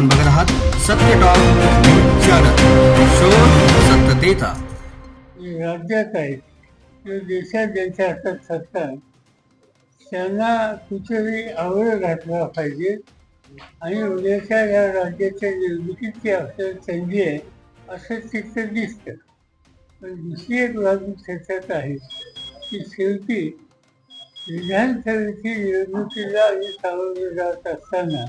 आपण बघत आहात सत्य टॉक न्यूज चॅनल, शोध सत्यतेचा। राज्यात आहे किंवा देशात ज्यांच्या हातात सत्ता त्यांना कुठेतरी आवड घातला पाहिजे आणि उद्याच्या या राज्याच्या निर्मितीची आपल्याला संधी आहे असं तिथं दिसतं। पण दुसरी एक बाजू त्याच्यात आहे की शेवटी विधानसभेची निवडणुकीला आणि सामोरं जात असताना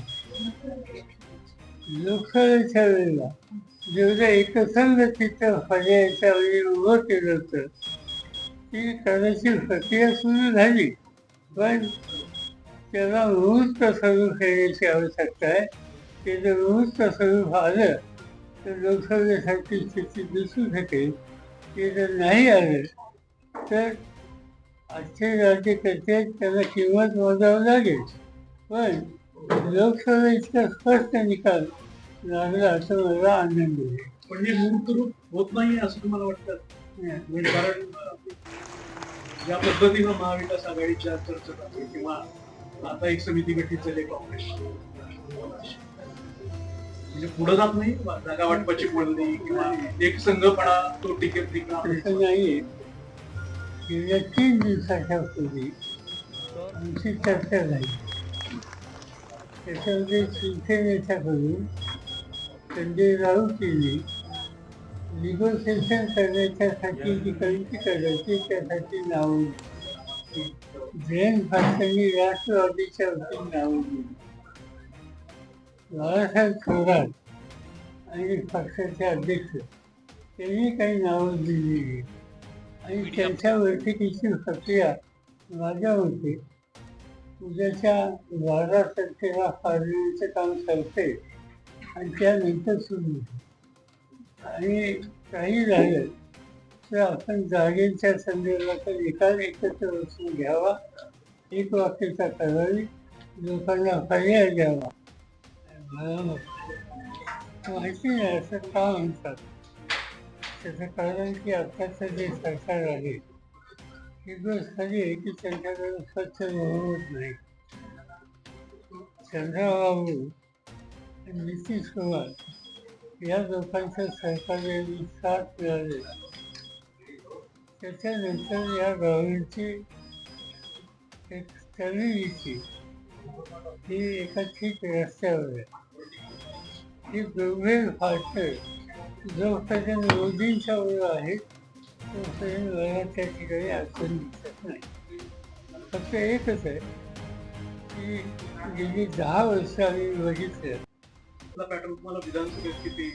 लोकसभेच्या वेळेला जेवढं एकसंध तिथं पर्यायाच्या वेळी उभं केलं होतं ती कदाचित प्रक्रिया सुरू झाली, पण त्याला मुहूर्त स्वरूप येण्याची आवश्यकता आहे। ते जर मुहूर्त स्वरूप आलं तर लोकसभेसाठी स्थिती दिसू शकेल, ते जर नाही आलं तर आजचे राज्यकर्ते त्यांना किंमत मोजावं लागेल। पण लोकसभेचा स्पष्ट निकाल लागला असं मला आनंद आहे। पण हे मूर्तरूप होत नाही असं तुम्हाला वाटतं? म्हणजे कारण ज्या पद्धतीनं महाविकास आघाडीच्या चर्चा चालू किंवा आता एक समिती गठीत झाली काँग्रेस, म्हणजे पुढे जात नाही जागा वाटपाची बोलणी किंवा एक संघपणा तो टिकेल असं नाहीये। गेल्या 3 दिवसाच्या पूर्वी आमची चर्चा झाली, त्याच्यामध्ये शिवसेनेच्याकडून संजय राऊतांनी निगोसिएशन करण्याच्यासाठी जी कमिटी करायची त्यासाठी नावं दिली। जयंत पाटलांनी राष्ट्रवादीच्या वतीने नावं दिली। बाळासाहेब थोरात आणि पक्षाचे अध्यक्ष त्यांनी काही नावं दिलेली आणि त्यांच्या बैठकीची प्रक्रिया माझ्या मते उद्याच्या 12 तारखेला फाळणीचं काम चालते आणि त्यानंतर सुरू होते। आणि काही झालं तर आपण जागेच्या संदर्भात निकाल एकत्र बसून घ्यावा, एक वाक्यता करावी, लोकांना पर्याय द्यावा। माहिती नाही असं का म्हणतात, त्याचं कारण की आत्ताचं जे सरकार आहे ही गोष्ट खरी आहे की त्यांच्याकडे स्वच्छ बहुमत नाही। चंद्रबाबू आणि नितीश कुमार या लोकांचं सरकारने साथ मिळाले, त्याच्यानंतर या गव्हर्नमेंटची एक स्टॅबिलिटी ही एका ठीक रस्त्यावर आहे। ही दुर्मिळ फाळते जोपर्यंत मोदींच्या वर आहे तोपर्यंत मला त्या ठिकाणी अडचण दिसत नाही। फक्त एकच आहे की गेली 10 वर्ष आम्ही बघितलं पॅटर्न तुम्हाला विधानसभेत किती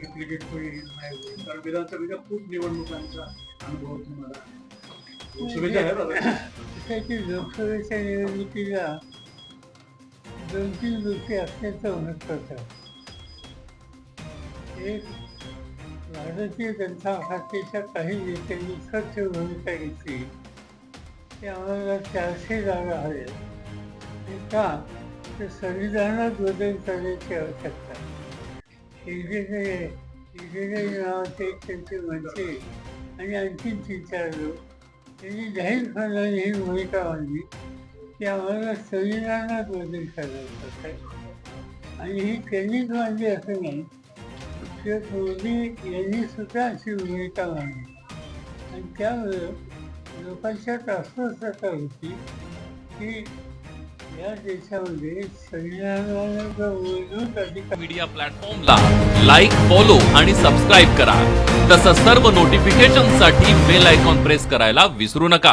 रिप्लिकेट होईल नाही होईल, कारण विधानसभेच्या खूप निवडणुकांचा अनुभव तुम्हाला लोकसभेच्या निवडणुकीला 2-3 गोष्टी अत्यंत महत्त्वाच्या। एक, भारतीय जनता पार्टीच्या काही नेत्यांनी स्वच्छ भूमिका घेतली की आम्हाला 400 जागा हव्या का तर संविधानात बदल करण्याची आवश्यकता। इकडे नावाचे त्यांचे मंत्री आणि आणखी 3-4 लोक त्यांनी जाहीरपणाने ही भूमिका मांडली की आम्हाला संविधानात बदल करायचा आहे आणि ही त्यांनीच मांडली असं नाही, मोदी यांनी सुद्धा अशी भूमिका मांडली आणि त्यामुळं लोकांच्यात अस्वस्थता होती की या देशामध्ये संविधानाला मूलभूत अधिकार। मीडिया प्लॅटफॉर्मला लाईक, फॉलो आणि सबस्क्राईब करा। तसंच सर्व नोटिफिकेशनसाठी बेल आयकॉन प्रेस करायला विसरू नका।